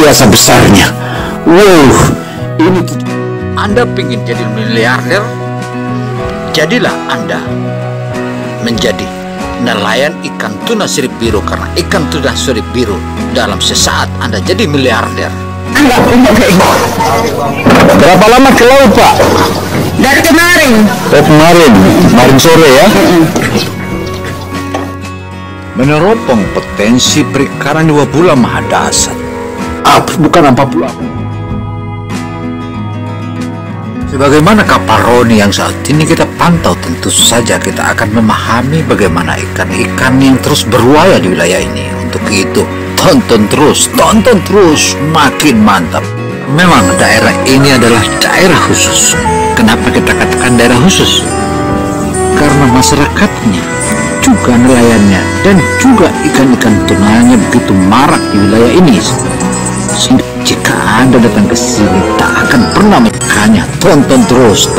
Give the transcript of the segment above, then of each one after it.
biasa besarnya. Wow, ini Anda ingin jadi miliarder? Jadilah Anda menjadi nelayan ikan tuna sirip biru, karena ikan tuna sirip biru dalam sesaat Anda jadi miliarder. Berapa lama ke laut, Pak? Dari kemarin. Kemarin sore ya. Meneropong potensi perikanan di Wabula Mahadasar. Bukan apa pula. Sebagaimana kapal Roni yang saat ini kita pantau, tentu saja kita akan memahami bagaimana ikan-ikan yang terus berwaya di wilayah ini. Untuk itu, tonton terus, makin mantap. Memang daerah ini adalah daerah khusus. Kenapa kita katakan daerah khusus? Karena masyarakatnya, juga nelayannya, dan juga ikan-ikan tunanya begitu marak di wilayah ini. Jika Anda datang ke sini, tak akan pernah makannya. Tonton terus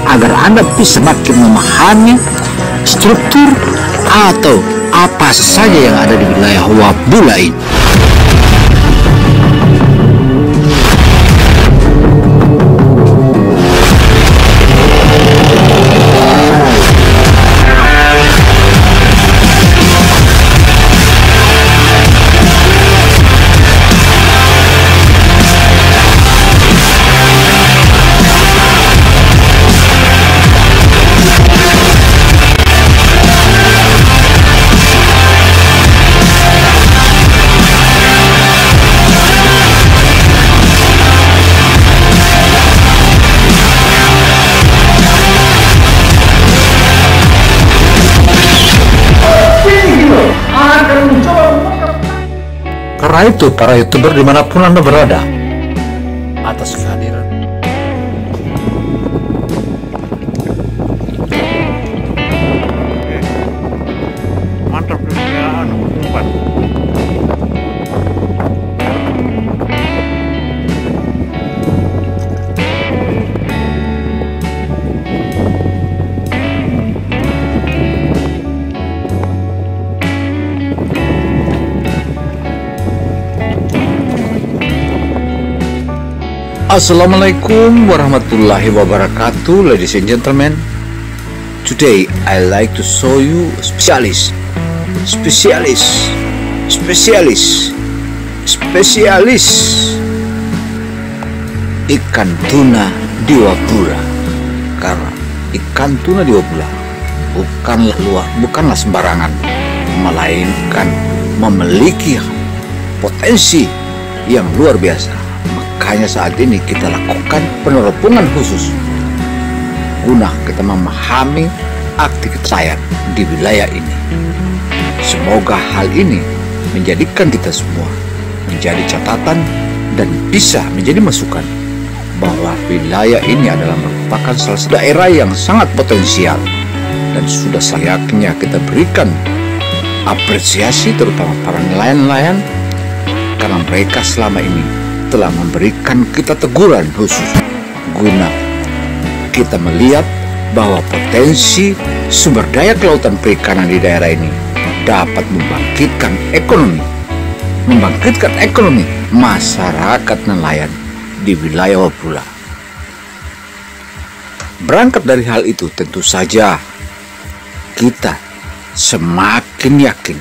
agar Anda bisa makin memahami struktur atau apa saja yang ada di wilayah Wabula ini. Karena itu, para YouTuber dimanapun Anda berada, atas kehadiran mantap ya, tempat. Assalamualaikum warahmatullahi wabarakatuh, ladies and gentlemen. Today I like to show you spesialis ikan tuna di Wabula. Karena ikan tuna di Wabula bukanlah sembarangan, melainkan memiliki potensi yang luar biasa. Makanya saat ini kita lakukan peneropongan khusus guna kita memahami aktivitas nelayan di wilayah ini. Semoga hal ini menjadikan kita semua menjadi catatan dan bisa menjadi masukan bahwa wilayah ini adalah merupakan salah satu daerah yang sangat potensial dan sudah selayaknya kita berikan apresiasi, terutama para nelayan-nelayan, karena mereka selama ini telah memberikan kita teguran khusus guna kita melihat bahwa potensi sumber daya kelautan perikanan di daerah ini dapat membangkitkan ekonomi masyarakat nelayan di wilayah Wabula. Berangkat dari hal itu, tentu saja kita semakin yakin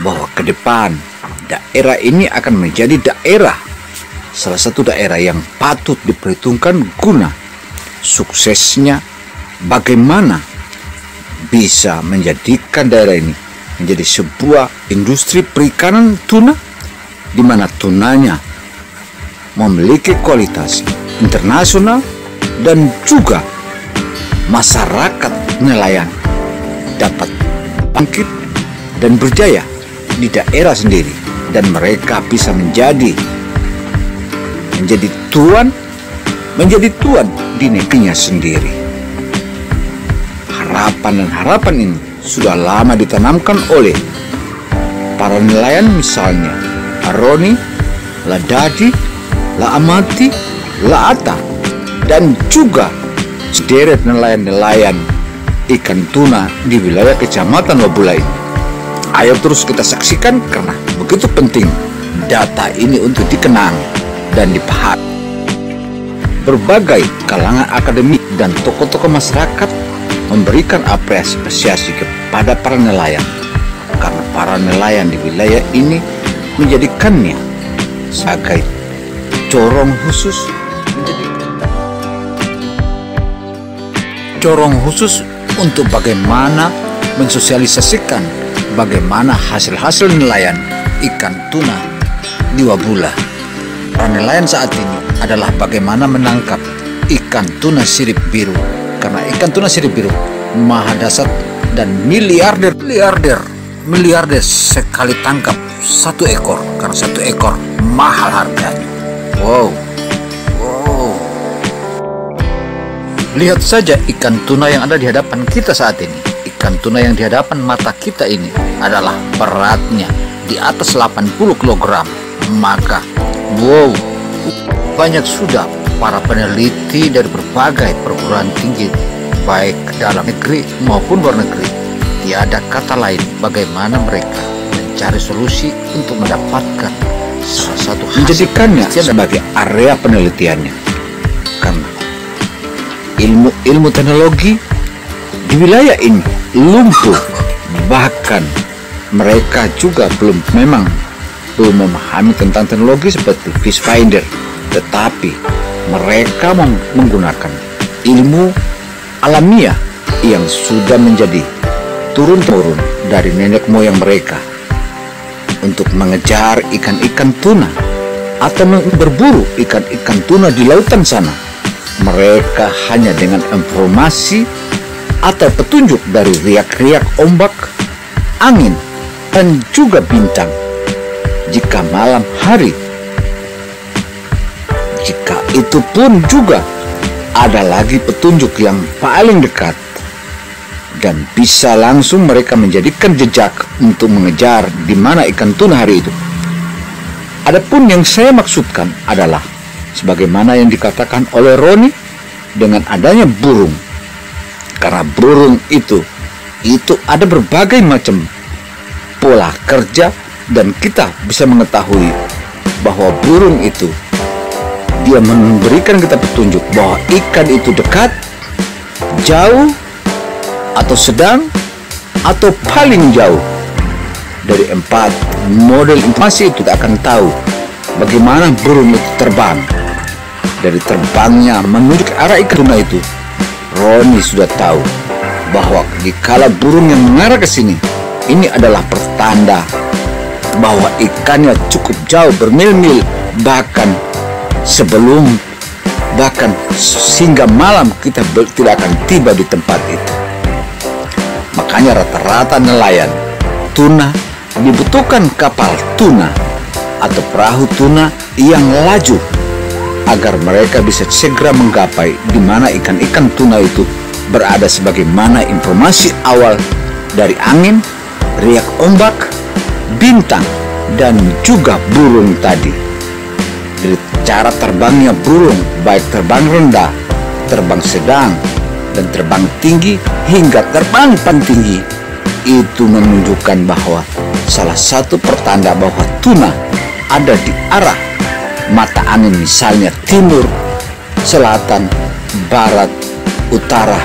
bahwa ke depan daerah ini akan menjadi salah satu daerah yang patut diperhitungkan guna suksesnya bagaimana bisa menjadikan daerah ini menjadi sebuah industri perikanan tuna, di mana tunanya memiliki kualitas internasional dan juga masyarakat nelayan dapat bangkit dan berjaya di daerah sendiri, dan mereka bisa menjadi tuan di negerinya sendiri. Harapan ini sudah lama ditanamkan oleh para nelayan, misalnya Roni, Ladadi, Laamati, Laata, dan juga sederet nelayan-nelayan ikan tuna di wilayah Kecamatan Wabula ini. Ayo terus kita saksikan, karena begitu penting data ini untuk dikenang dan dipahami. Berbagai kalangan akademik dan tokoh-tokoh masyarakat memberikan apresiasi kepada para nelayan, karena para nelayan di wilayah ini menjadikannya sebagai corong khusus untuk bagaimana mensosialisasikan bagaimana hasil-hasil nelayan ikan tuna di Wabula. Para nelayan saat ini adalah bagaimana menangkap ikan tuna sirip biru, karena ikan tuna sirip biru maha dasar dan miliarder sekali tangkap satu ekor, karena satu ekor mahal harganya. Wow. Lihat saja ikan tuna yang ada di hadapan kita saat ini. Ikan tuna yang di hadapan mata kita ini adalah beratnya di atas 80 kg. Maka, wow, banyak sudah para peneliti dari berbagai perguruan tinggi, baik dalam negeri maupun luar negeri. Tiada kata lain bagaimana mereka mencari solusi untuk mendapatkan salah satu hasil, menjadikannya sebagai area penelitiannya. Karena ilmu teknologi di wilayah ini lumpuh, bahkan mereka juga belum memahami tentang teknologi seperti fish finder, tetapi mereka menggunakan ilmu alamiah yang sudah menjadi turun-temurun dari nenek moyang mereka untuk mengejar ikan-ikan tuna atau berburu ikan-ikan tuna di lautan sana. Mereka hanya dengan informasi atau petunjuk dari riak-riak ombak, angin, dan juga bintang. Jika malam hari, jika itu pun juga ada lagi petunjuk yang paling dekat, dan bisa langsung mereka menjadikan jejak untuk mengejar di mana ikan tuna hari itu. Adapun yang saya maksudkan adalah sebagaimana yang dikatakan oleh Roni dengan adanya burung. Karena burung itu ada berbagai macam pola kerja, dan kita bisa mengetahui bahwa burung itu dia memberikan kita petunjuk bahwa ikan itu dekat, jauh, atau sedang, atau paling jauh. Dari 4 model informasi itu kita akan tahu bagaimana burung itu terbang. Dari terbangnya menuju ke arah ikan tuna itu, Roni sudah tahu bahwa dikala burung yang mengarah ke sini, ini adalah pertanda bahwa ikannya cukup jauh, bermil-mil, bahkan sehingga malam kita tidak akan tiba di tempat itu. Makanya rata-rata nelayan tuna dibutuhkan kapal tuna atau perahu tuna yang laju, agar mereka bisa segera menggapai di mana ikan-ikan tuna itu berada, sebagaimana informasi awal dari angin, riak ombak, bintang, dan juga burung tadi. Dari cara terbangnya burung, baik terbang rendah, terbang sedang, dan terbang tinggi hingga terbang paling tinggi, itu menunjukkan bahwa salah satu pertanda bahwa tuna ada di arah mata angin, misalnya timur, selatan, barat, utara,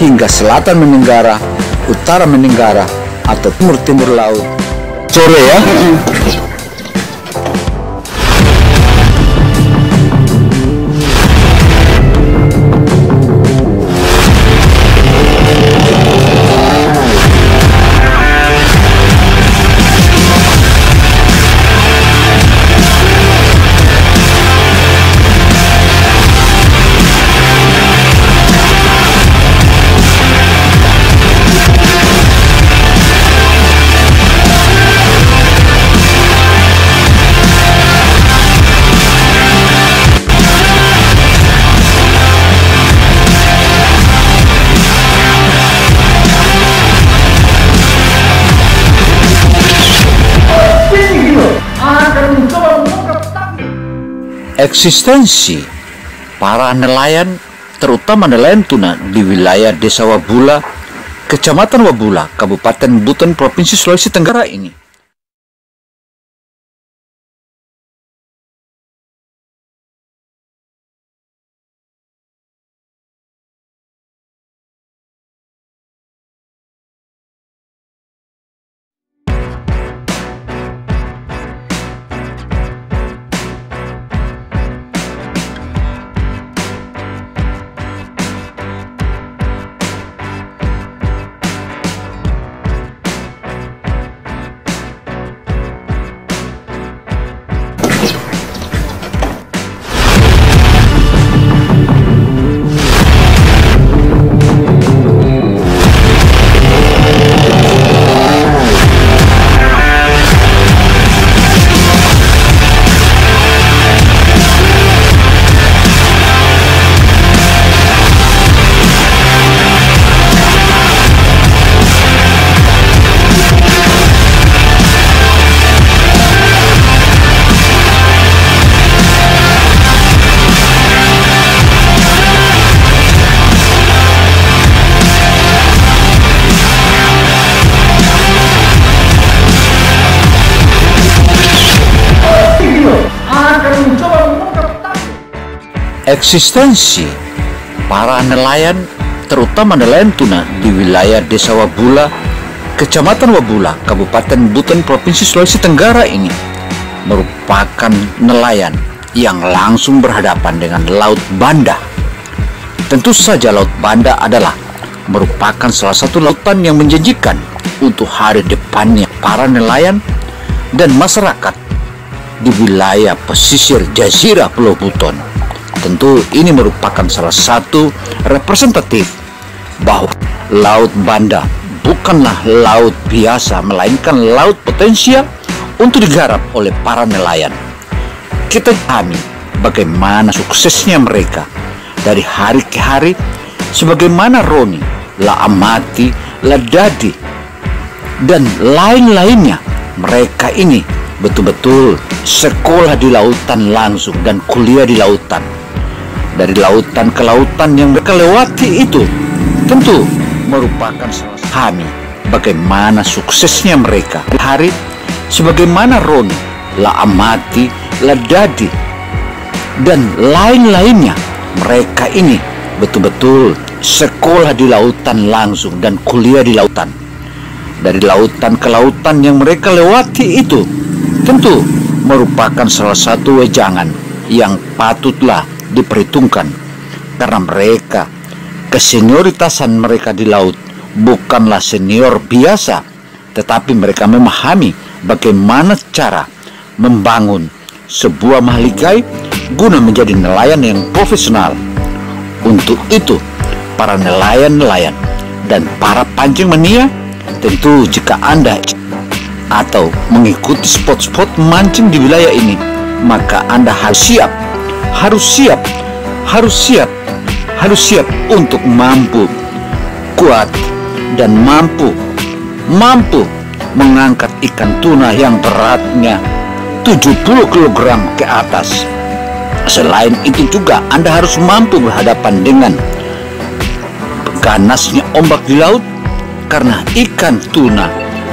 hingga selatan menenggara, utara menenggara, atau timur laut. Sore ya. Eksistensi para nelayan, terutama nelayan tuna di wilayah Desa Wabula, Kecamatan Wabula, Kabupaten Buton, Provinsi Sulawesi Tenggara ini Eksistensi para nelayan, terutama nelayan tuna di wilayah Desa Wabula, Kecamatan Wabula, Kabupaten Buton, Provinsi Sulawesi Tenggara ini merupakan nelayan yang langsung berhadapan dengan Laut Banda. Tentu saja Laut Banda adalah merupakan salah satu lautan yang menjanjikan untuk hari depannya para nelayan dan masyarakat di wilayah pesisir Jazirah Pulau Buton. Tentu ini merupakan salah satu representatif bahwa Laut Banda bukanlah laut biasa, melainkan laut potensial untuk digarap oleh para nelayan. Kita pahami bagaimana suksesnya mereka dari hari ke hari, sebagaimana Roni, La Amati, La Dadi, dan lain-lainnya. Mereka ini betul-betul sekolah di lautan langsung dan kuliah di lautan. Dari lautan ke lautan yang mereka lewati itu tentu merupakan salah kami bagaimana suksesnya mereka hari, sebagaimana Roni, La Amati, La Dadi, dan lain-lainnya. Mereka ini betul-betul sekolah di lautan langsung dan kuliah di lautan. Dari lautan ke lautan yang mereka lewati itu tentu merupakan salah satu wejangan yang patutlah diperhitungkan, karena mereka, kesenioritasan mereka di laut bukanlah senior biasa, tetapi mereka memahami bagaimana cara membangun sebuah mahligai guna menjadi nelayan yang profesional. Untuk itu, para nelayan-nelayan dan para pancing mania, tentu jika Anda atau mengikuti spot-spot mancing di wilayah ini, maka Anda harus siap untuk mampu kuat dan mampu mengangkat ikan tuna yang beratnya 70 kg ke atas. Selain itu juga Anda harus mampu berhadapan dengan ganasnya ombak di laut, karena ikan tuna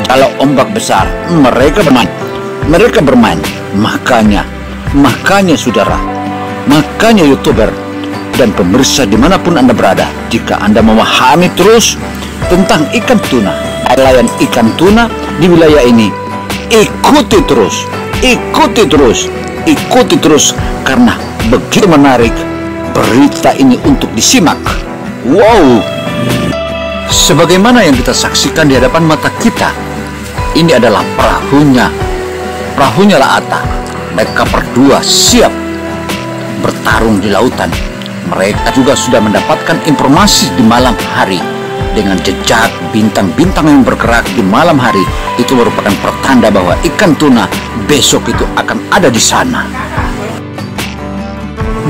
kalau ombak besar mereka bermain. Makanya saudara, makanya YouTuber dan pemirsa dimanapun Anda berada, jika Anda memahami terus tentang ikan tuna, nelayan ikan tuna di wilayah ini, ikuti terus, karena begitu menarik berita ini untuk disimak. Wow, sebagaimana yang kita saksikan di hadapan mata kita, ini adalah perahunya Laata. Mereka berdua siap bertarung di lautan. Mereka juga sudah mendapatkan informasi di malam hari. Dengan jejak bintang-bintang yang bergerak di malam hari, itu merupakan pertanda bahwa ikan tuna besok itu akan ada di sana.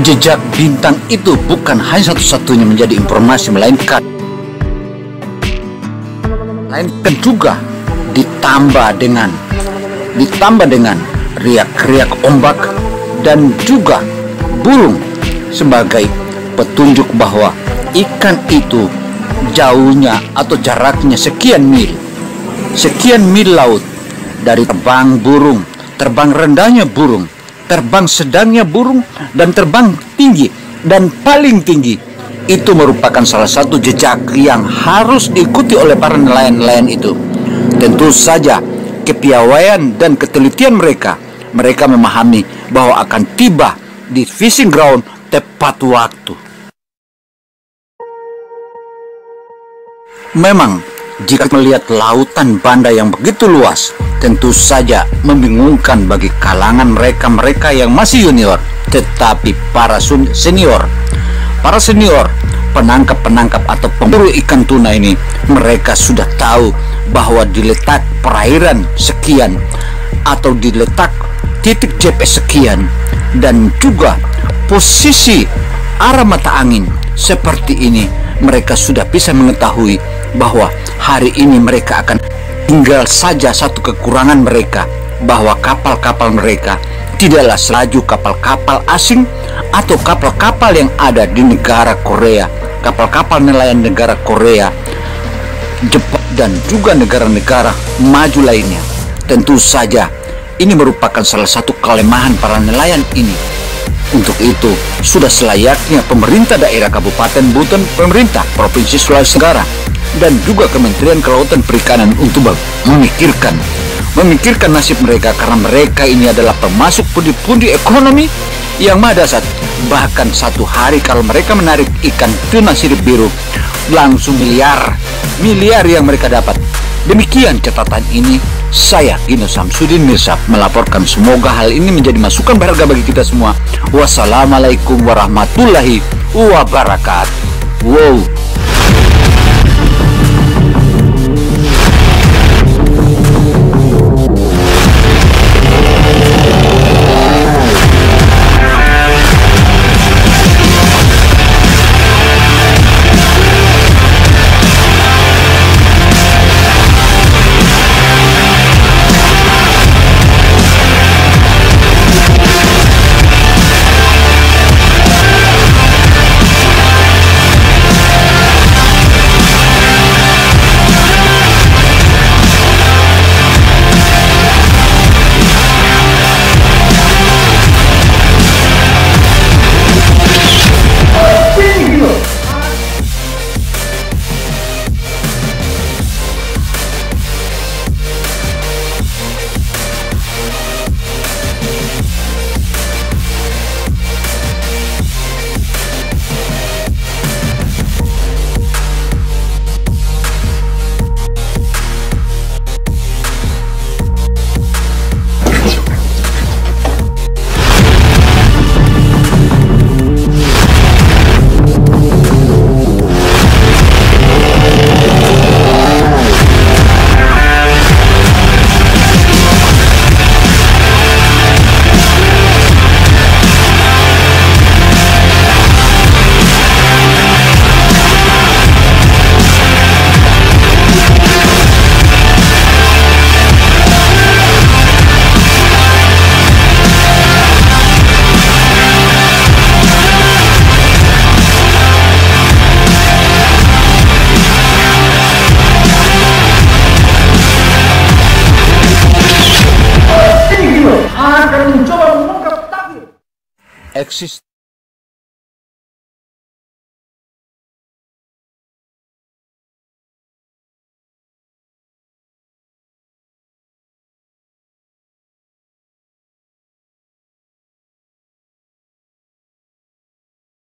Jejak bintang itu bukan hanya satu-satunya menjadi informasi, melainkan juga ditambah dengan riak-riak ombak dan juga burung sebagai petunjuk bahwa ikan itu jauhnya atau jaraknya sekian mil laut. Dari terbang burung, terbang rendahnya burung, terbang sedangnya burung, dan terbang tinggi dan paling tinggi, itu merupakan salah satu jejak yang harus diikuti oleh para nelayan-nelayan itu. Tentu saja kepiawaian dan ketelitian mereka memahami bahwa akan tiba di fishing ground tepat waktu. Memang jika melihat lautan Banda yang begitu luas, tentu saja membingungkan bagi kalangan mereka yang masih junior. Tetapi para senior, penangkap atau pemburu ikan tuna ini, mereka sudah tahu bahwa diletak perairan sekian atau diletak titik GPS sekian, dan juga posisi arah mata angin seperti ini, mereka sudah bisa mengetahui bahwa hari ini mereka akan tinggal saja satu kekurangan mereka, bahwa kapal-kapal mereka tidaklah selaju kapal-kapal asing atau kapal-kapal yang ada di negara Korea, kapal-kapal nelayan negara Korea, Jepang, dan juga negara-negara maju lainnya. Tentu saja ini merupakan salah satu kelemahan para nelayan ini. Untuk itu, sudah selayaknya pemerintah daerah Kabupaten Buton, pemerintah Provinsi Sulawesi Tenggara, dan juga Kementerian Kelautan Perikanan untuk memikirkan nasib mereka, karena mereka ini adalah pemasok pundi-pundi ekonomi yang madasat. Bahkan satu hari kalau mereka menarik ikan tuna sirip biru, langsung miliar yang mereka dapat. Demikian catatan ini. Saya Gino Samsudin Mirsad melaporkan. Semoga hal ini menjadi masukan berharga bagi kita semua. Wassalamualaikum warahmatullahi wabarakatuh. Wow. Eksis